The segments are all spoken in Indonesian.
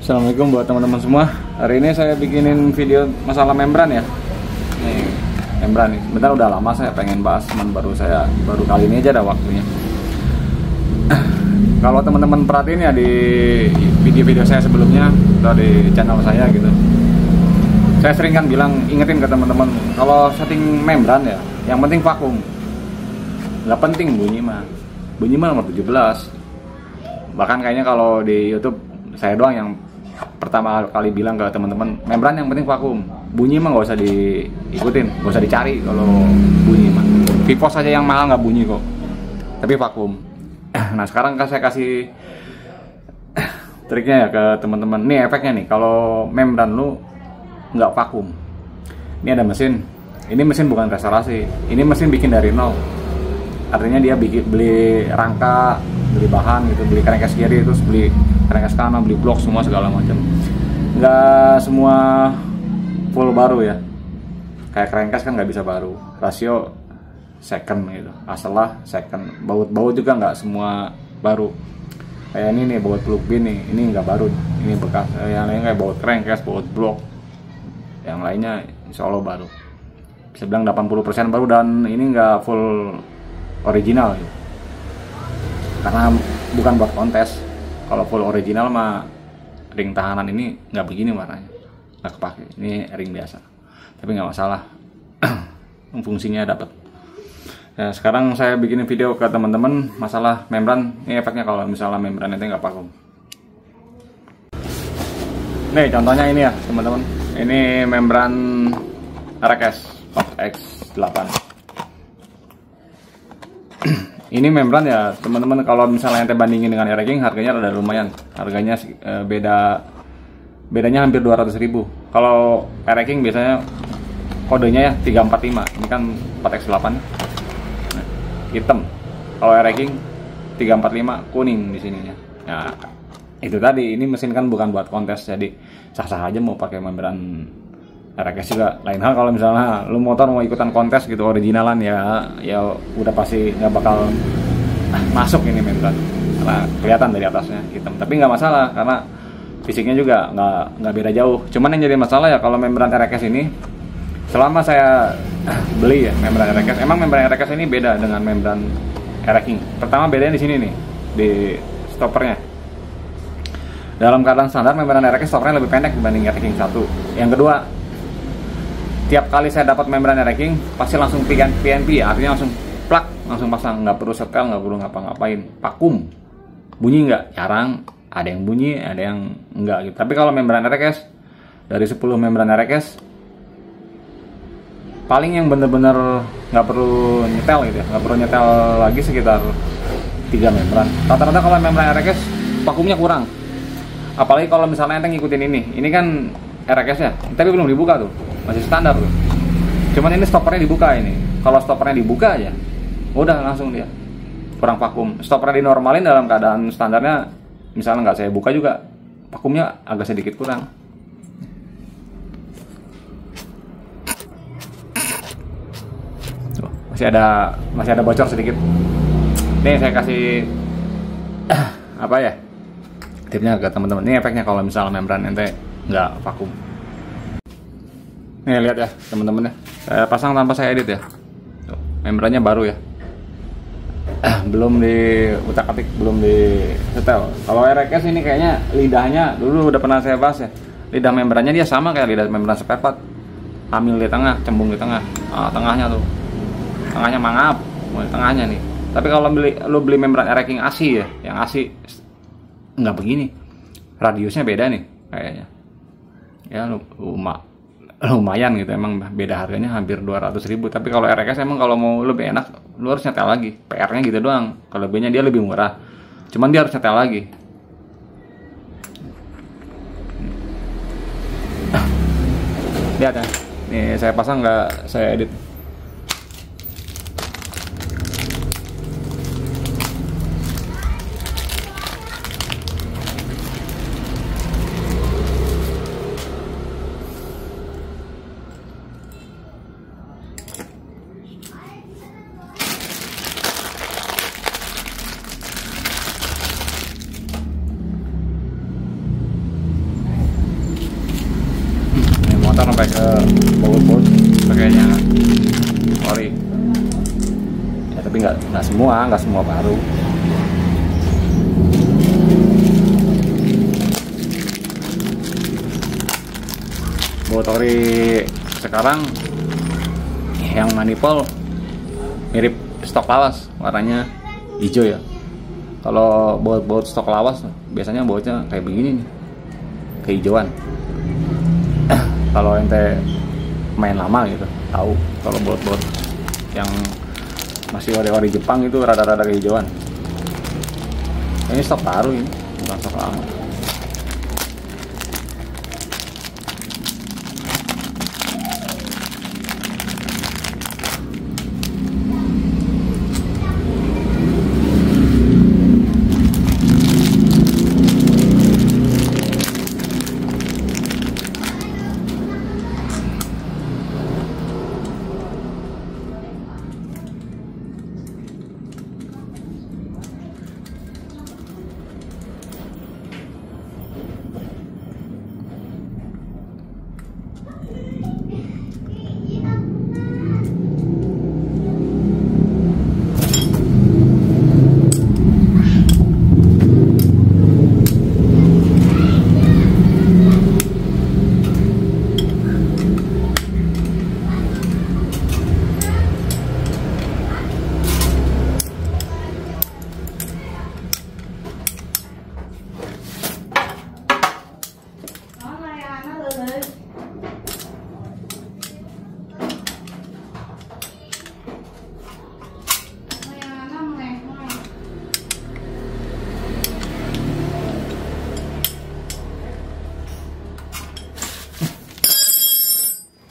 Assalamualaikum buat teman-teman semua. Hari ini saya bikinin video masalah membran ya. Nih, membran nih. Sebentar udah lama saya pengen bahas, cuman baru kali ini aja ada waktunya. Kalau teman-teman perhatiin ya di video-video saya sebelumnya atau di channel saya gitu, saya sering kan bilang, ingetin ke teman-teman kalau setting membran ya, yang penting vakum. Nggak penting bunyi mah nomor 17. Bahkan kayaknya kalau di YouTube saya doang yang pertama kali bilang ke teman-teman, membran yang penting vakum, bunyi mah nggak usah diikutin, nggak usah dicari. Kalau bunyi mah Vivos saja yang mahal nggak bunyi kok, tapi vakum. Nah sekarang saya kasih triknya ya ke teman-teman. Nih efeknya nih, kalau membran lu nggak vakum, ini ada mesin. Ini mesin bukan restorasi, ini mesin bikin dari nol. Artinya dia beli rangka, beli bahan gitu, beli crankcase kiri, terus beli crankcase kanan, beli blok semua segala macam. Nggak semua full baru ya. Kayak crankcase kan nggak bisa baru, rasio second gitu. Asalah second. Baut juga nggak semua baru. Kayak ini nih baut plug bin nih, ini nggak baru, ini bekas. Yang lainnya kayak baut crankcase, baut blok. Yang lainnya insya Allah baru. Bisa bilang 80% baru, dan ini nggak full original gitu. Karena bukan buat kontes. Kalau full original mah ring tahanan ini nggak begini warnanya, nggak kepake. Ini ring biasa, tapi nggak masalah. Fungsinya dapat. Ya, sekarang saya bikin video ke teman-teman masalah membran. Ini efeknya kalau misalnya membran itu nggak vakum. Nih contohnya ini ya teman-teman. Ini membran RX X8. Ini membran ya teman-teman, kalau misalnya ente bandingin dengan Air-King harganya rada lumayan. Harganya bedanya hampir 200.000. Kalau Air-King biasanya kodenya ya 345. Ini kan 4X8 hitam. Kalau Air-King 345 kuning di sininya. Nah, itu tadi, ini mesin kan bukan buat kontes, jadi sah-sah aja mau pakai membran RX juga. Lain hal kalau misalnya lu motor mau ikutan kontes gitu originalan, ya udah pasti nggak bakal masuk ini membran karena kelihatan dari atasnya hitam. Tapi nggak masalah karena fisiknya juga nggak beda jauh. Cuman yang jadi masalah ya kalau membran RX ini, selama saya beli ya membran RX, emang membran RX ini beda dengan membran Air-King. Pertama bedanya di sini nih, di stoppernya. Dalam keadaan standar membran RX stoppernya lebih pendek dibanding Air-King 1. Yang kedua, tiap kali saya dapat membran Air-King pasti langsung PNP ya, artinya langsung plak, langsung pasang, nggak perlu setel, nggak perlu ngapa-ngapain, vakum. Bunyi nggak? Jarang, ada yang bunyi, ada yang enggak gitu. Tapi kalau membran RX, dari 10 membran RX paling yang bener-bener nggak perlu nyetel gitu ya, nggak perlu nyetel lagi sekitar 3 membran. Rata-rata kalau membran RX vakumnya kurang. Apalagi kalau misalnya ente ngikutin ini kan RX ya, tapi belum dibuka tuh, masih standar tuh. Cuman ini stoppernya dibuka ini. Kalau stoppernya dibuka aja, udah langsung dia kurang vakum. Stoppernya dinormalin dalam keadaan standarnya, misalnya nggak saya buka juga, vakumnya agak sedikit kurang. Tuh, masih ada bocor sedikit. Nih saya kasih apa ya? Tipnya ke teman-teman. Ini efeknya kalau misalnya membran ente nggak vakum. Nih lihat ya teman-teman ya, saya pasang tanpa saya edit ya. Tuh, membrannya baru ya, belum di utak-atik, belum di setel. Kalau RX ini kayaknya lidahnya dulu udah pernah saya bahas ya. Lidah membrannya dia sama kayak lidah membran spare part, hamil di tengah, cembung di tengah. Tengahnya tuh, tengahnya mangap, di tengahnya nih. Tapi kalau lu beli membran Air-King ASI ya, yang ASI nggak begini, radiusnya beda nih kayaknya ya, lumayan gitu. Emang beda harganya hampir 200.000. Tapi kalau RX emang kalau mau lebih enak lu harus nyetel lagi, PR-nya gitu doang. Kalau B-nya dia lebih murah, cuman dia harus nyetel lagi. Lihat ya, nih saya pasang nggak saya edit. sampai ke baut-baut pakainya ori ya, tapi nggak semua baru. Baut ori sekarang yang manifold mirip stok lawas, warnanya hijau ya. Kalau baut stok lawas biasanya bautnya kayak begini nih, kehijauan. Kalau ente main lama gitu tahu kalau baut yang masih ori Jepang itu rada-rada kehijauan. Ini stok baru, ini bukan stok lama.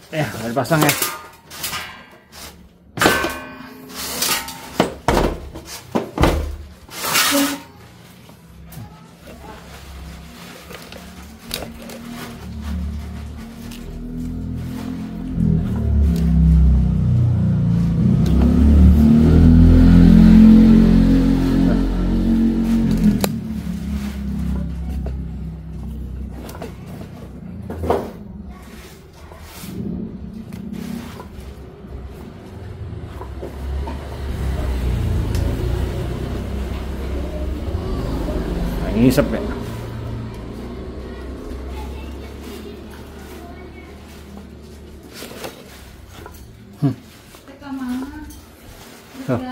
Ya, udah dipasang ya. Ngisep ya.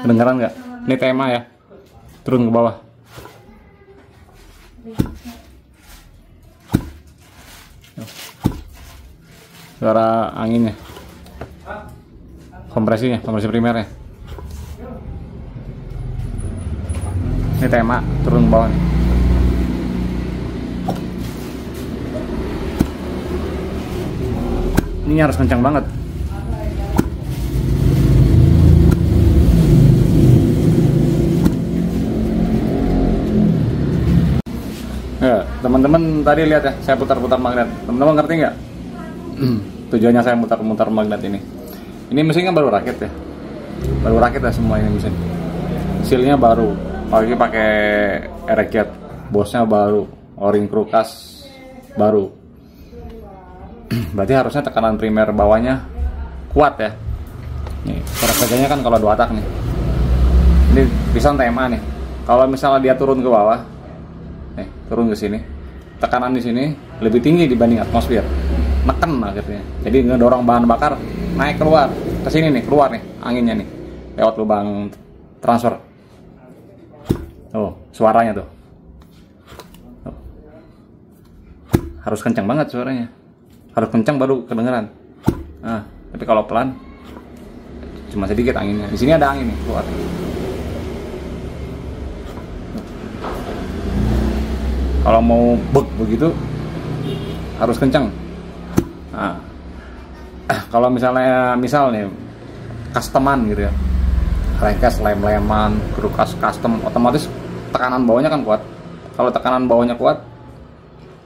Kedengeran nggak? Ini tema ya. Turun ke bawah. Suara anginnya. Kompresi primernya. Ini tema turun ke bawah nih. Ini harus kencang banget. Ya, teman-teman tadi lihat ya, saya putar-putar magnet. Teman-teman ngerti nggak? Tujuannya saya mutar-mutar magnet ini. Ini mesin kan baru rakit ya. Baru rakit ya semua ini mesin. Sealnya baru. Pakai erejet. Bosnya baru. O-ring krukas baru. Berarti harusnya tekanan primer bawahnya kuat ya. Nih, cara kerjanya kan kalau 2 tak nih. Ini piston tema nih. Kalau misalnya dia turun ke bawah, nih, turun ke sini, tekanan di sini lebih tinggi dibanding atmosfer. Neken akhirnya. Jadi ngedorong bahan bakar naik keluar. Ke sini nih, keluar nih anginnya nih. Lewat lubang transfer. Tuh, suaranya tuh. Harus kencang banget suaranya. Harus kencang baru kedengeran. Nah, tapi kalau pelan cuma sedikit anginnya. Di sini ada angin nih keluar. Kalau mau bek begitu harus kencang. Nah, kalau misalnya nih customan gitu ya, rengkes lem-leman, krukas custom, otomatis tekanan bawahnya kan kuat. Kalau tekanan bawahnya kuat,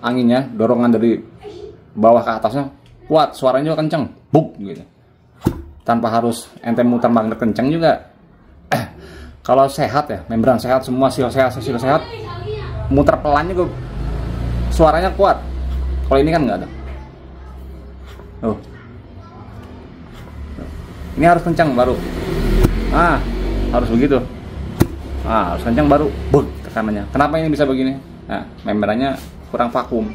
anginnya dorongan dari bawah ke atasnya kuat, suaranya juga kenceng, buk gitu. Tanpa harus ente muter magnet kenceng juga. Kalau sehat ya, membran sehat, semua seal sehat, muter pelan juga suaranya kuat. Kalau ini kan nggak ada. Tuh. Ini harus kencang baru. Harus begitu. Harus kencang baru. Bug tekanannya. Kenapa ini bisa begini? Nah, membrannya kurang vakum.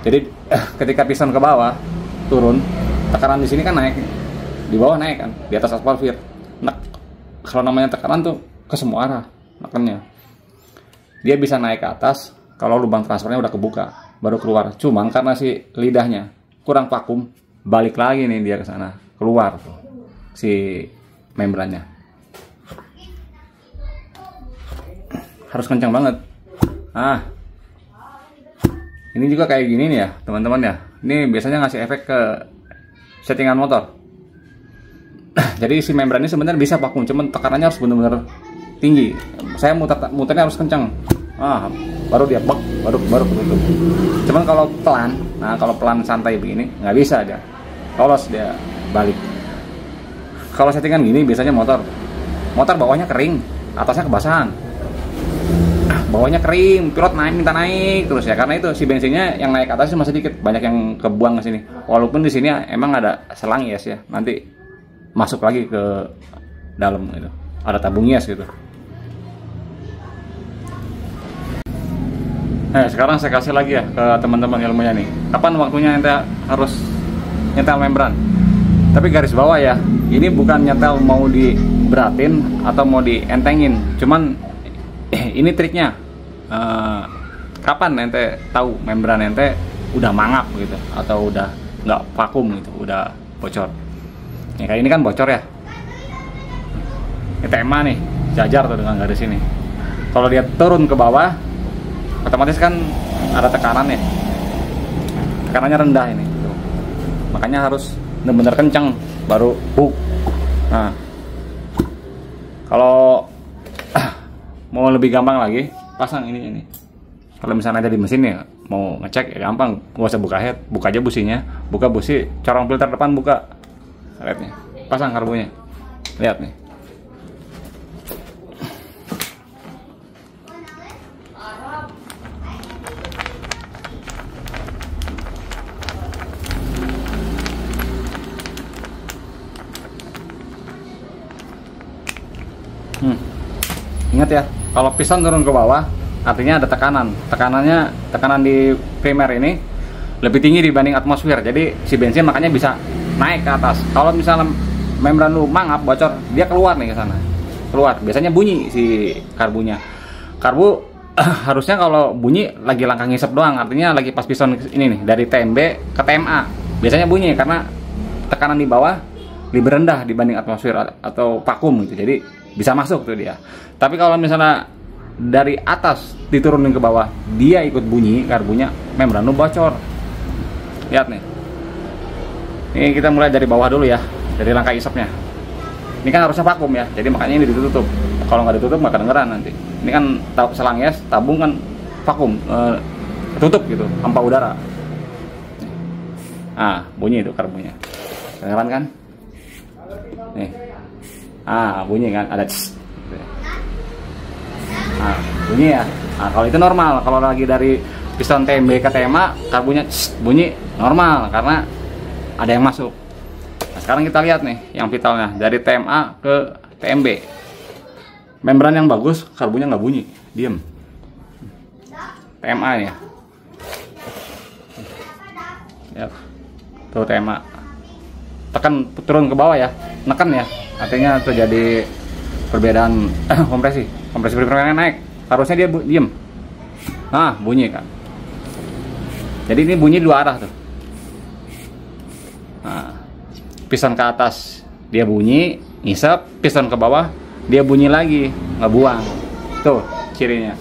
Jadi ketika piston ke bawah turun, tekanan di sini kan naik, di bawah naik kan, di atas aspal fir. Nah, kalau namanya tekanan tuh ke semua arah nekannya. Dia bisa naik ke atas kalau lubang transfernya udah kebuka, baru keluar. Cuman karena si lidahnya kurang vakum, balik lagi nih dia ke sana, keluar tuh si membrannya. Harus kencang banget. Ini juga kayak gini nih ya teman-teman ya. Ini biasanya ngasih efek ke settingan motor. Jadi si membran ini sebenarnya bisa vakum, cuman tekanannya harus benar-benar tinggi. Saya muternya harus kencang. Baru dia bak, baru ketutup. Cuman kalau pelan, kalau pelan santai begini nggak bisa dia. Lolos dia balik. Kalau settingan gini biasanya motor bawahnya kering, atasnya kebasahan. Bawahnya kering, pilot minta naik terus ya, karena itu si bensinnya yang naik ke atas masih dikit, banyak yang kebuang ke sini. Walaupun di sini emang ada selang yes ya, nanti masuk lagi ke dalam gitu, ada tabung yes gitu. Sekarang saya kasih lagi ya ke teman-teman ilmunya nih, kapan waktunya ente harus nyetel membran. Tapi garis bawah ya, ini bukan nyetel mau diberatin atau mau dientengin, cuman ini triknya. Kapan ente tahu membran ente udah mangap gitu atau udah nggak vakum gitu, udah bocor. Kayak ini kan bocor ya. Ini tema nih, jajar tuh dengan garis ini. Kalau dia turun ke bawah, otomatis kan ada tekanan ya. Tekanannya rendah ini. Tuh. Makanya harus benar-benar kencang baru hook. Nah, kalau mau lebih gampang lagi, pasang ini. Kalau misalnya ada di mesin ya, mau ngecek ya gampang, gak usah buka head, buka aja businya, buka busi, corong filter depan buka, lihat nih, pasang karbunya, lihat nih. Ingat ya, kalau piston turun ke bawah artinya ada tekanan. Tekanan di primer ini lebih tinggi dibanding atmosfer. Jadi si bensin makanya bisa naik ke atas. Kalau misalnya membran lu mangap bocor, dia keluar nih ke sana. Keluar. Biasanya bunyi si karbunya. Karbu harusnya kalau bunyi lagi langkah ngisep doang, artinya lagi pas piston ini nih dari TMB ke TMA. Biasanya bunyi karena tekanan di bawah lebih rendah dibanding atmosfer atau vakum gitu. Jadi bisa masuk tuh dia. Tapi kalau misalnya dari atas diturunin ke bawah, dia ikut bunyi karbunya, membran lu bocor. Lihat nih. Ini kita mulai dari bawah dulu ya, dari rangka isapnya. Ini kan harusnya vakum ya, jadi makanya ini ditutup. Kalau nggak ditutup nggak kedengeran nanti. Ini kan selang es, tabung kan vakum, tutup gitu, hampa udara. Bunyi itu karbunya. Kedengeran kan? Nih. Bunyi kan, ada bunyi ya. Kalau itu normal. Kalau lagi dari piston TMB ke TMA, karbunya bunyi normal karena ada yang masuk. Nah, sekarang kita lihat nih yang vitalnya dari TMA ke TMB. Membran yang bagus, karbunya nggak bunyi, diem. TMA ya. Tuh TMA. Tekan turun ke bawah ya, neken ya. Artinya terjadi perbedaan kompresi primernya naik, harusnya dia diem. Bunyi kan. Jadi ini bunyi dua arah tuh. Piston ke atas dia bunyi, ngisep, piston ke bawah dia bunyi lagi, ngebuang. Tuh cirinya.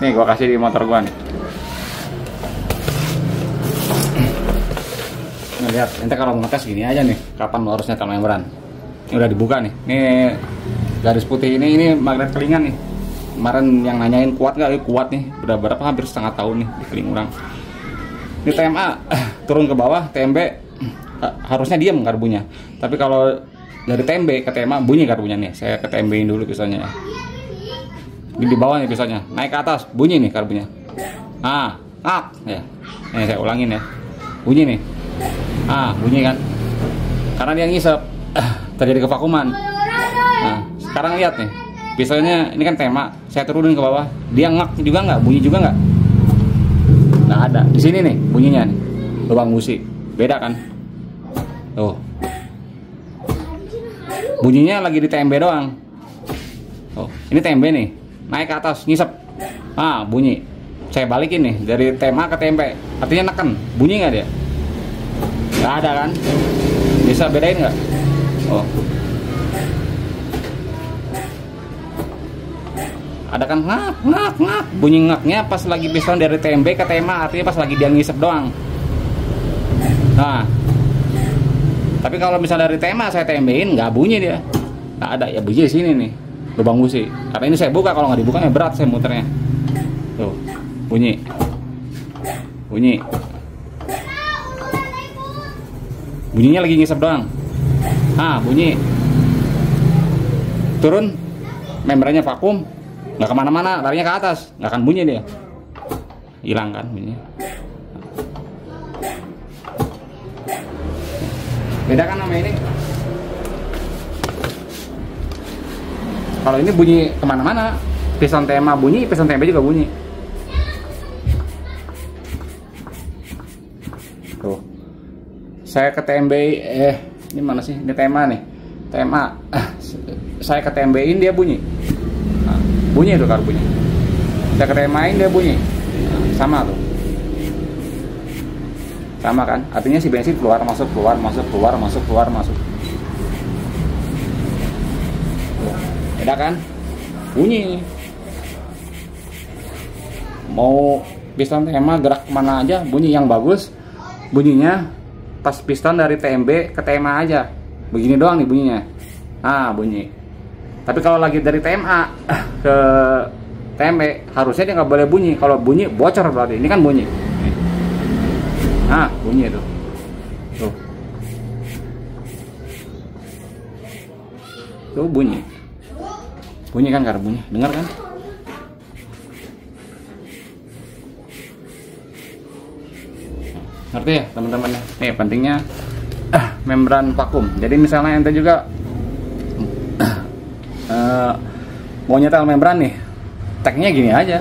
Nih gua kasih di motor gua nih. Lihat, ente kalau mau ngetes gini aja nih, kapan lo harusnya nyetel membran. Ini udah dibuka nih. Ini garis putih ini magnet kelingan nih. Kemarin yang nanyain kuat nggak? Kuat nih. Udah berapa? Hampir setengah tahun nih di keling orang. Ini TMA turun ke bawah, TMB harusnya diam karbunya. Tapi kalau dari TMB ke TMA bunyi karbunya nih. Saya ke TMB-in dulu pistonnya ya. Ini di bawah nih pistonnya. Naik ke atas bunyi nih karbunya. Ya. Ini saya ulangin ya. Bunyi nih. Bunyi kan, karena dia ngisep, terjadi kevakuman. Nah, sekarang lihat nih, pistonnya ini kan tema, saya turunin ke bawah, dia ngak juga nggak, bunyi juga nggak? Nggak ada. Di sini nih bunyinya nih, lubang busi, beda kan? Tuh, bunyinya lagi di TMB doang. Oh, ini TMB nih, naik ke atas, ngisep, bunyi. Saya balikin nih dari tema ke TMB, artinya neken, bunyi nggak dia? Nggak ada kan? Bisa bedain nggak? Oh, ada kan ngak, bunyi ngaknya pas lagi piston dari TMB ke tema, artinya pas lagi dia ngisep doang. Nah, tapi kalau misalnya dari tema saya TMB-in nggak bunyi dia, nggak ada, ya bunyi di sini nih, lubang busi. Karena ini saya buka, kalau nggak dibuka ya berat saya muternya. Tuh, bunyi. Bunyinya lagi ngisep doang. Bunyi. Turun, membrannya vakum, nggak kemana-mana, larinya ke atas, nggak akan bunyi dia. Hilang kan bunyinya. Beda kan sama ini. Kalau ini bunyi kemana-mana, piston tema bunyi, piston TMB juga bunyi. Tuh, saya ke TMB, ini mana sih? Ini tema nih, tema. Saya ke TMB-in dia bunyi. Bunyi itu bunyi. Saya ke TMA-in dia bunyi. Sama tuh. Sama kan? Artinya si bensin keluar masuk, keluar masuk, keluar masuk, keluar masuk. Beda kan? Bunyi. Mau piston tema gerak kemana aja, bunyi. Yang bagus bunyinya pas piston dari TMB ke TMA aja. Begini doang nih bunyinya. Bunyi. Tapi kalau lagi dari TMA ke TMB harusnya dia nggak boleh bunyi. Kalau bunyi bocor berarti. Ini kan bunyi. Bunyi itu. Tuh. Tuh bunyi. Bunyi kan, karena bunyi. Dengar kan? Ngerti ya teman-teman ya? Nih pentingnya membran vakum. Jadi misalnya ente juga mau nyetel membran nih, teknya gini aja.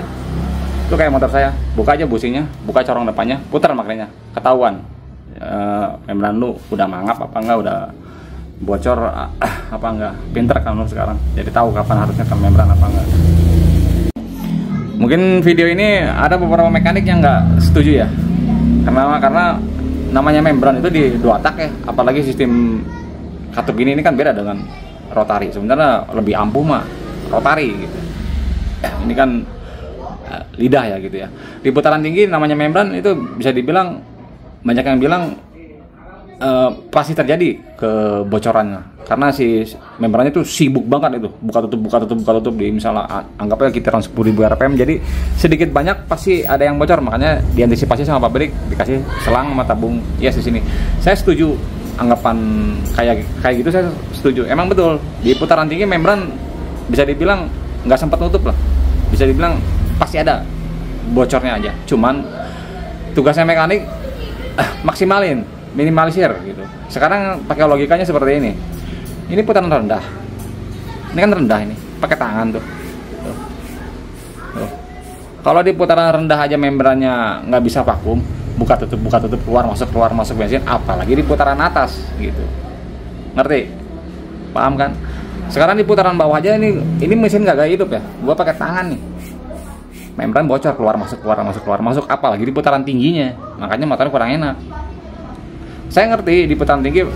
Itu kayak motor saya, buka aja businya, buka corong depannya, putar maknanya, ketahuan membran lu udah mangap apa enggak, udah bocor apa enggak. Pinter kan lu sekarang, jadi tahu kapan harusnya nyetel membran apa enggak. Mungkin video ini ada beberapa mekanik yang nggak setuju ya, karena namanya membran itu di 2 tak ya, apalagi sistem katup gini, ini kan beda dengan rotari. Sebenarnya lebih ampuh mah rotari gitu. Ini kan lidah ya gitu ya. Di putaran tinggi namanya membran itu bisa dibilang, banyak yang bilang pasti terjadi kebocorannya, karena si membrannya itu sibuk banget itu, buka tutup di misalnya anggapnya kitaran 10.000 rpm, jadi sedikit banyak pasti ada yang bocor. Makanya diantisipasi sama pabrik, dikasih selang sama tabung di sini. Saya setuju anggapan kayak gitu, saya setuju. Emang betul di putaran tinggi membran bisa dibilang nggak sempat nutup lah, bisa dibilang pasti ada bocornya aja. Cuman tugasnya mekanik maksimalin, minimalisir gitu. Sekarang pakai logikanya seperti ini. Ini putaran rendah. Ini kan rendah ini, pakai tangan tuh. Tuh. Kalau di putaran rendah aja membrannya nggak bisa vakum, buka tutup, keluar masuk bensin, apalagi di putaran atas gitu. Ngerti? Paham kan? Sekarang di putaran bawah aja ini mesin nggak gaya hidup ya. Gua pakai tangan nih. Membran bocor, keluar masuk, apalagi di putaran tingginya. Makanya motornya kurang enak. Saya ngerti di putaran tinggi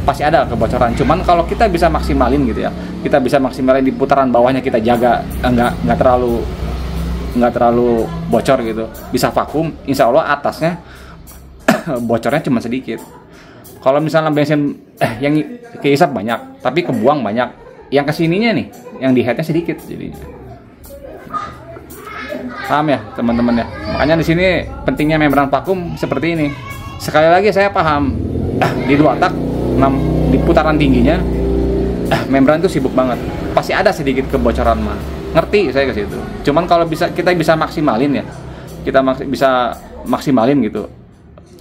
pasti ada kebocoran. Cuman kalau kita bisa maksimalin gitu ya, kita bisa maksimalin di putaran bawahnya, kita jaga nggak terlalu bocor gitu, bisa vakum, insya Allah atasnya bocornya cuma sedikit. Kalau misalnya bensin yang keisap banyak tapi kebuang banyak, yang kesininya nih yang di headnya sedikit jadinya. Paham ya teman-teman ya? Makanya di sini pentingnya membran vakum seperti ini. Sekali lagi saya paham di 2 tak di putaran tingginya membran itu sibuk banget, pasti ada sedikit kebocoran mah. Ngerti saya ke situ. Cuman kalau kita bisa maksimalin ya, kita bisa maksimalin gitu.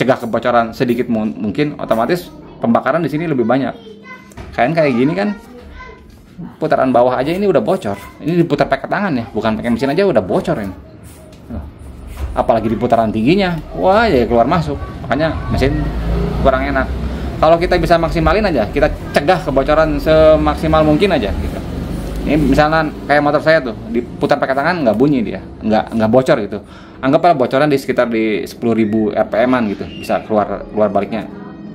cegah kebocoran sedikit mungkin, otomatis pembakaran di sini lebih banyak. Kayak gini kan, putaran bawah aja ini udah bocor. Ini diputar pakai tangan ya, bukan pakai mesin aja udah bocor ini. Apalagi di putaran tingginya, wah ya keluar masuk. Makanya mesin kurang enak. Kalau kita bisa maksimalin aja, kita cegah kebocoran semaksimal mungkin aja gitu. Ini misalnya kayak motor saya tuh, diputar pakai tangan nggak bunyi dia, nggak bocor gitu. Anggaplah bocoran di sekitar di 10.000 RPM-an gitu, bisa keluar baliknya.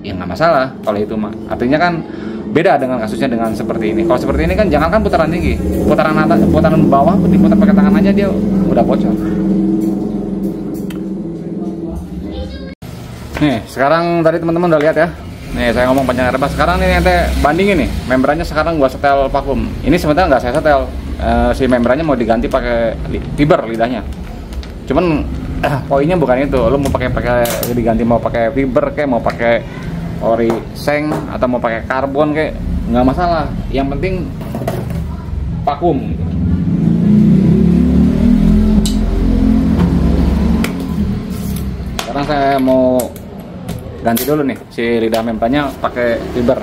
Ya nggak masalah kalau itu mah. Artinya kan beda dengan kasusnya dengan seperti ini. Kalau seperti ini kan jangankan putaran tinggi, putaran atas, putaran bawah diputar pakai tangan aja dia udah bocor. Nih, sekarang tadi teman-teman udah lihat ya. Nih, saya ngomong panjang lebar. Sekarang ini ente bandingin nih, membrannya sekarang gua setel vakum. Ini sebenarnya nggak saya setel. Si membrannya mau diganti pakai fiber lidahnya. Cuman poinnya bukan itu. Lu mau pakai diganti, mau pakai fiber kayak mau pakai ori seng atau mau pakai karbon kayak nggak masalah. Yang penting vakum. Sekarang saya mau ganti dulu nih si lidah membrannya pakai fiber.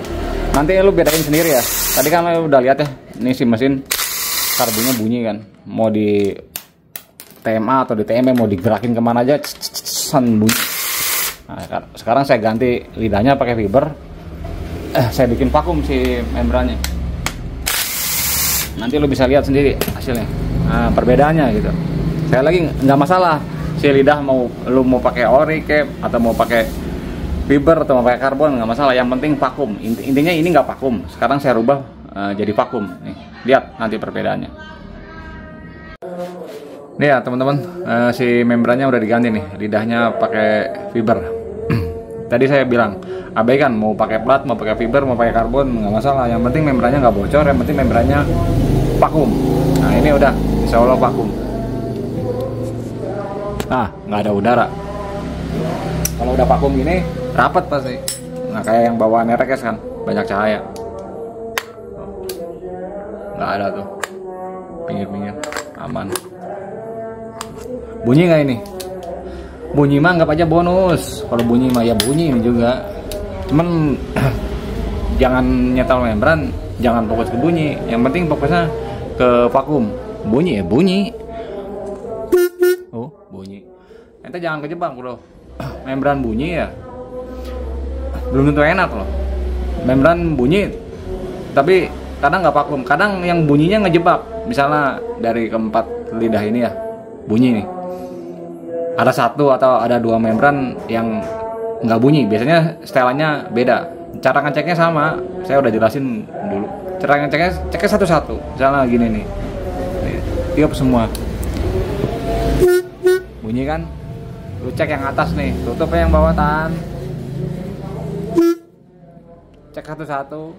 Nanti lu bedain sendiri ya. Tadi kan lu udah lihat ya, ini si mesin karbonnya bunyi kan. Mau di TMA atau di TME mau digerakin kemana aja, bunyi. Nah, sekarang saya ganti lidahnya pakai fiber. Saya bikin vakum si membrannya. Nanti lu bisa lihat sendiri hasilnya. Nah, perbedaannya gitu. Saya lagi nggak masalah si lidah lu mau pakai ori atau mau pakai fiber atau pakai karbon, nggak masalah. Yang penting vakum. Intinya ini nggak vakum. Sekarang saya rubah jadi vakum. Nih, lihat nanti perbedaannya. Nih ya teman-teman, si membrannya udah diganti nih. Lidahnya pakai fiber. Tadi saya bilang abaikan mau pakai plat, mau pakai fiber, mau pakai karbon, nggak masalah. Yang penting membrannya nggak bocor. Yang penting membrannya vakum. Nah ini udah, insya Allah vakum. Nah nggak ada udara. Kalau udah vakum gini rapat pasti. Nah kayak yang bawaan RX kan banyak cahaya. Nggak ada tuh pinggir-pinggir, aman. Bunyi nggak ini? Bunyi mah anggap aja bonus. Kalau bunyi mah ya bunyi ini juga. Cuman jangan nyetel membran, jangan fokus ke bunyi. Yang penting fokusnya ke vakum. Bunyi ya bunyi. Oh bunyi. Ente jangan kejebak bro. Membran bunyi ya belum tentu enak loh. Membran bunyi tapi kadang nggak vakum, kadang yang bunyinya ngejebak. Misalnya dari keempat lidah ini ya bunyi nih, ada satu atau ada dua membran yang nggak bunyi. Biasanya setelannya beda, cara ngeceknya sama, saya udah jelasin dulu. Cara ngeceknya satu-satu. Misalnya gini nih, tiup semua bunyi kan. Lu cek yang atas nih, tutupnya yang bawah, tahan. Cek satu-satu.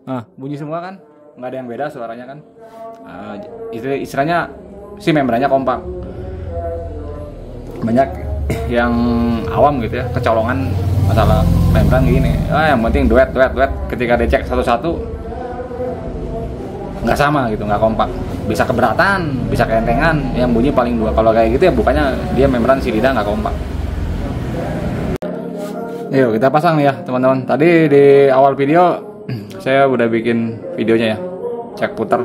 Nah, bunyi semua kan? Nggak ada yang beda suaranya kan? Istilahnya si membrannya kompak. Banyak yang awam gitu ya, kecolongan masalah membran gini. Yang penting duet. Ketika dicek satu-satu nggak sama gitu, nggak kompak, bisa keberatan, bisa keentengan, yang bunyi paling dua. Kalau kayak gitu ya bukannya dia membran si lidah nggak kompak. Yuk kita pasang nih ya teman-teman. Tadi di awal video saya udah bikin videonya ya, cek putar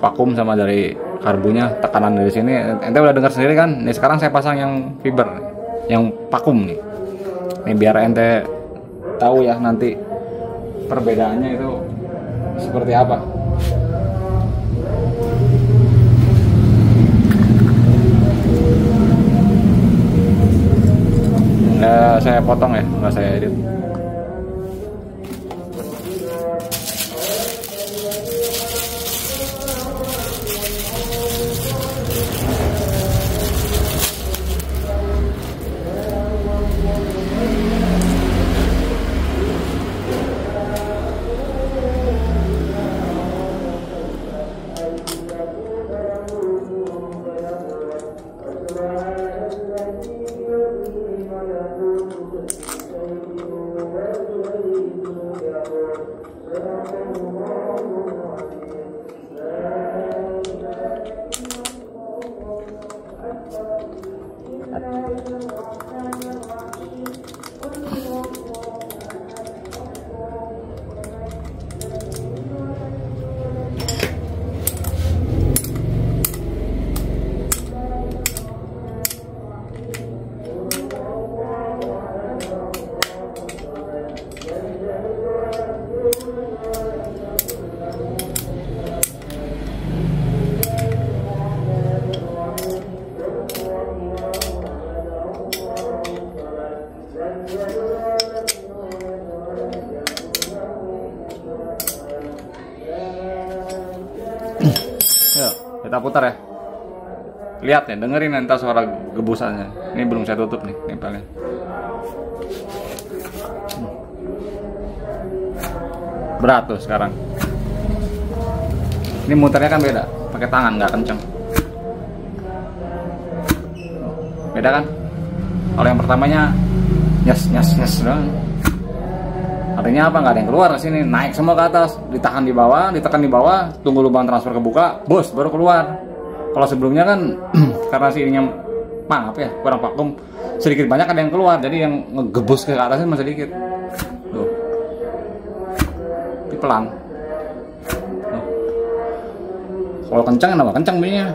vakum sama dari karbunya, tekanan dari sini ente udah dengar sendiri kan. Nih sekarang saya pasang yang fiber, yang vakum nih biar ente tahu ya nanti perbedaannya itu seperti apa. Saya potong ya, nggak saya edit. Yuk, kita putar ya. Lihat ya, dengerin nanti suara gebusannya. Ini belum saya tutup nih, nempelnya. Berat tuh sekarang. Ini muternya kan beda, pakai tangan nggak kenceng. Beda kan? Kalau yang pertamanya nyes doang. Artinya apa? Nggak ada yang keluar ke sini, naik semua ke atas, ditahan di bawah, ditekan di bawah, tunggu lubang transfer kebuka, bos baru keluar. Kalau sebelumnya kan karena sininya maaf ya, kurang vakum, sedikit banyak ada yang keluar, jadi yang ngegebus ke atasnya masih sedikit. Tuh. Ini pelan. Tuh. Kalau kencang kenapa? Kencang bunyinya.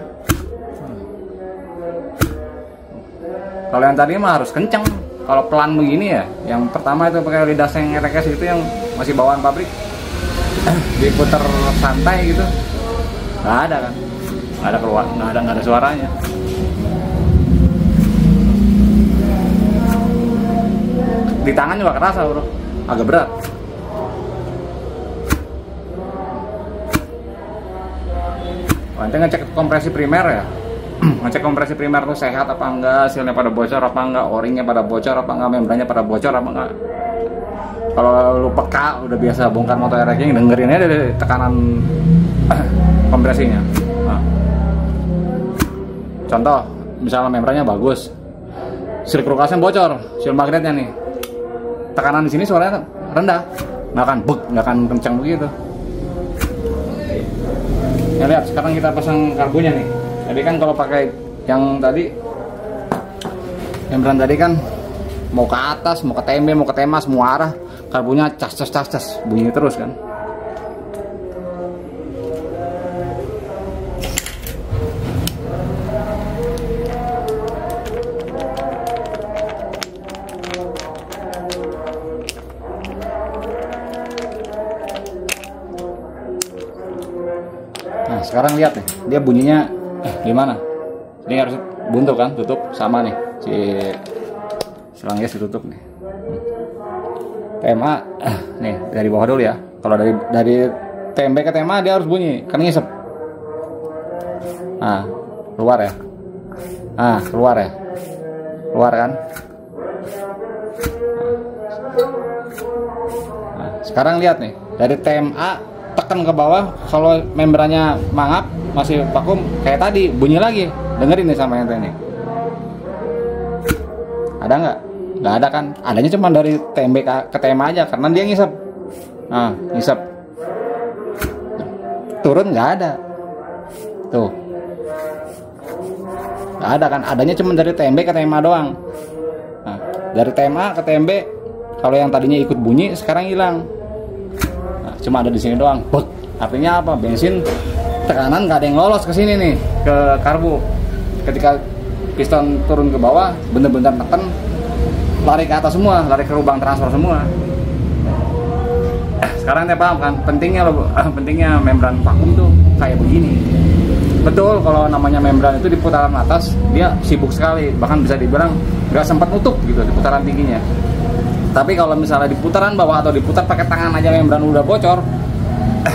Kalau yang tadi mah harus kencang. Kalau pelan begini ya, yang pertama itu pakai lidah seng RX itu yang masih bawaan pabrik, diputer santai gitu, nggak ada kan, nggak ada keluar, nggak ada suaranya. Di tangan juga kerasa bro, agak berat. Nanti ngecek kompresi primer ya. Ngecek kompresi primer tuh sehat apa enggak, hasilnya pada bocor apa enggak, o-ringnya pada bocor apa enggak, membrannya pada bocor apa enggak. Kalau lu peka udah biasa bongkar motor racing, dengerin aja dari tekanan kompresinya. Nah. Contoh, misalnya membrannya bagus, seal krukasnya bocor, seal magnetnya nih, tekanan di sini suaranya rendah, nggak akan kencang begitu. Ya lihat, sekarang kita pasang karbunya nih. Jadi kan kalau pakai yang tadi, membran tadi kan mau ke atas, mau ke TMB, mau ke tema, semua arah, karbunya cas bunyi terus kan. Nah sekarang lihat nih, dia bunyinya gimana? Ini harus buntu kan, tutup sama nih si selangnya ditutup nih. TMA nih dari bawah dulu ya. Kalau dari TMB ke TMA dia harus bunyi, kan ngisep. Nah, keluar ya. Nah, keluar ya. Keluar kan? Nah, sekarang lihat nih, dari TMA tekan ke bawah, kalau membrannya mangap masih vakum kayak tadi, bunyi lagi. Dengerin nih sama yang ini. Ada nggak? Nggak ada kan? Adanya cuma dari TMB ke TMA aja karena dia ngisep. Nah, ngisep. Turun nggak ada. Tuh. Nggak ada kan? Adanya cuma dari TMB ke TMA doang. Nah, dari TMA ke TMB, kalau yang tadinya ikut bunyi sekarang hilang. Nah, cuma ada di sini doang. Bek. Artinya apa? Bensin tekanan nggak ada yang lolos ke sini nih, ke karbu. Ketika piston turun ke bawah, bener-bener tekan, lari ke atas semua, lari ke lubang transfer semua. Sekarang saya paham kan, pentingnya membran vakum tuh kayak begini. Betul, kalau namanya membran itu di putaran atas dia sibuk sekali, bahkan bisa dibilang nggak sempat nutup gitu di putaran tingginya. Tapi kalau misalnya di putaran bawah atau diputar pakai tangan aja membran udah bocor,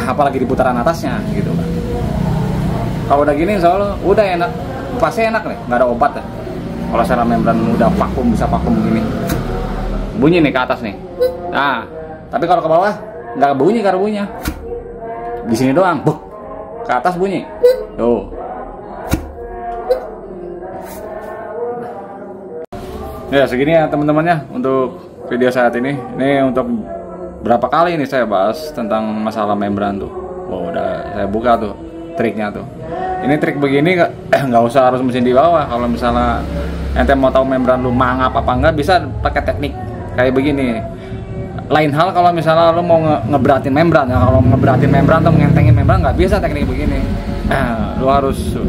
apalagi di putaran atasnya gitu kan. Kalau udah gini insya Allah udah enak, pasti enak nih, nggak ada obat ya. Kalau secara membran udah vakum, bisa vakum begini, bunyi nih ke atas nih. Nah, tapi kalau ke bawah nggak bunyi karbunya, di sini doang, buk, ke atas bunyi. Tuh. Ya segini ya teman-temannya untuk video saat ini. Ini untuk berapa kali ini saya bahas tentang masalah membran tuh. Oh, udah saya buka tuh triknya tuh. Ini trik begini nggak usah harus mesin di bawah. Kalau misalnya ente mau tahu membran lu mangap apa enggak, bisa pakai teknik kayak begini. Lain hal kalau misalnya lu mau ngeberatin membran ya. Kalau ngeberatin membran atau ngentengin membran nggak bisa teknik begini. Lu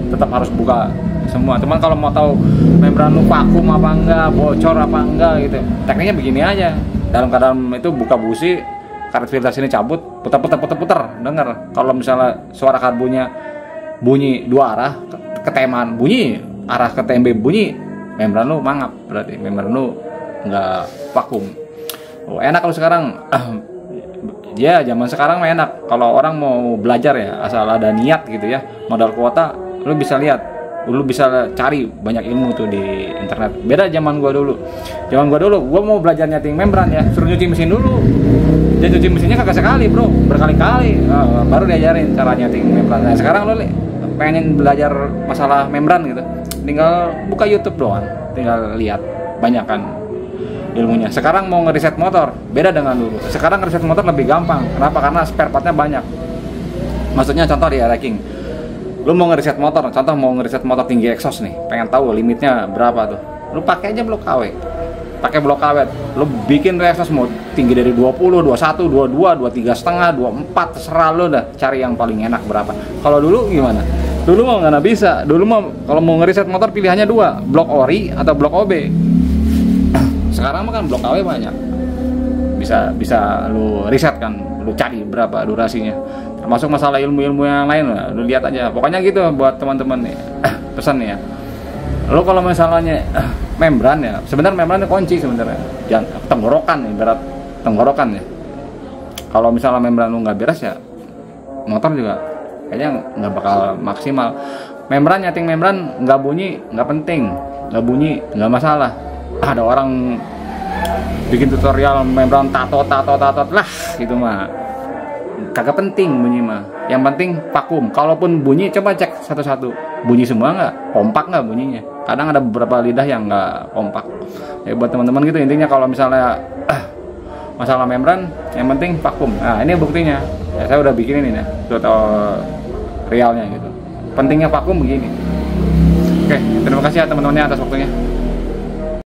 tetap harus buka semua. Cuman kalau mau tahu membran lu vakum apa enggak, bocor apa enggak gitu, tekniknya begini aja. Dalam keadaan itu buka busi, karet filter sini cabut, putar, denger. Kalau misalnya suara karbunya bunyi dua arah, ketemaan bunyi, arah ke TMB bunyi, membran lu mangap, berarti membran lu nggak vakum. Oh, enak kalau sekarang Ya zaman sekarang mah enak. Kalau orang mau belajar ya, asal ada niat gitu ya, modal kuota, lu bisa lihat, lu bisa cari banyak ilmu tuh di internet. Beda zaman gua dulu. Zaman gua dulu, gua mau belajar nyeting membran ya, suruh nyuci mesin dulu. Dia cuci mesinnya kagak sekali bro, berkali-kali, baru diajarin cara nyeting membran. Nah sekarang lu pengen belajar masalah membran gitu, tinggal buka YouTube doang, tinggal lihat, banyak kan ilmunya. Sekarang mau ngeriset motor, beda dengan dulu. Sekarang ngeriset motor lebih gampang. Kenapa? Karena spare partnya banyak. Maksudnya contoh di Air King, lu mau ngeriset motor, contoh mau ngeriset motor tinggi exhaust nih, pengen tahu limitnya berapa tuh, lu pakai aja blok KW, pakai blok KW, lu bikin exhaust mode tinggi dari 20, 21, 22, 23 setengah, 24, terserah lu dah, cari yang paling enak berapa. Kalau dulu gimana? Dulu mau nggak bisa. Dulu mau kalau mau ngeriset motor pilihannya dua, blok ori atau blok OB. Sekarang mah kan blok KW banyak, bisa lu riset kan, lu cari berapa durasinya, termasuk masalah ilmu-ilmu yang lain lah, lu lihat aja. Pokoknya gitu buat teman-teman nih, pesan nih ya, lu kalau misalnya membran ya, sebenarnya membran itu kunci sebenarnya, jangan tenggorokan, ibarat tenggorokan ya. Kalau misalnya membran lu nggak beres ya, motor juga kayaknya nggak bakal maksimal. Membran, nyeting membran nggak bunyi nggak penting, nggak bunyi nggak masalah. Ada orang bikin tutorial membran tato lah gitu mah kagak penting bunyi mah, yang penting vakum. Kalaupun bunyi coba cek satu-satu, bunyi semua nggak, kompak nggak bunyinya. Kadang ada beberapa lidah yang nggak kompak ya. Buat teman-teman gitu intinya, kalau misalnya masalah membran yang penting vakum. Nah ini buktinya ya, saya udah bikin ini ya tutorialnya gitu, pentingnya vakum begini. Oke, terima kasih ya teman-temannya atas waktunya.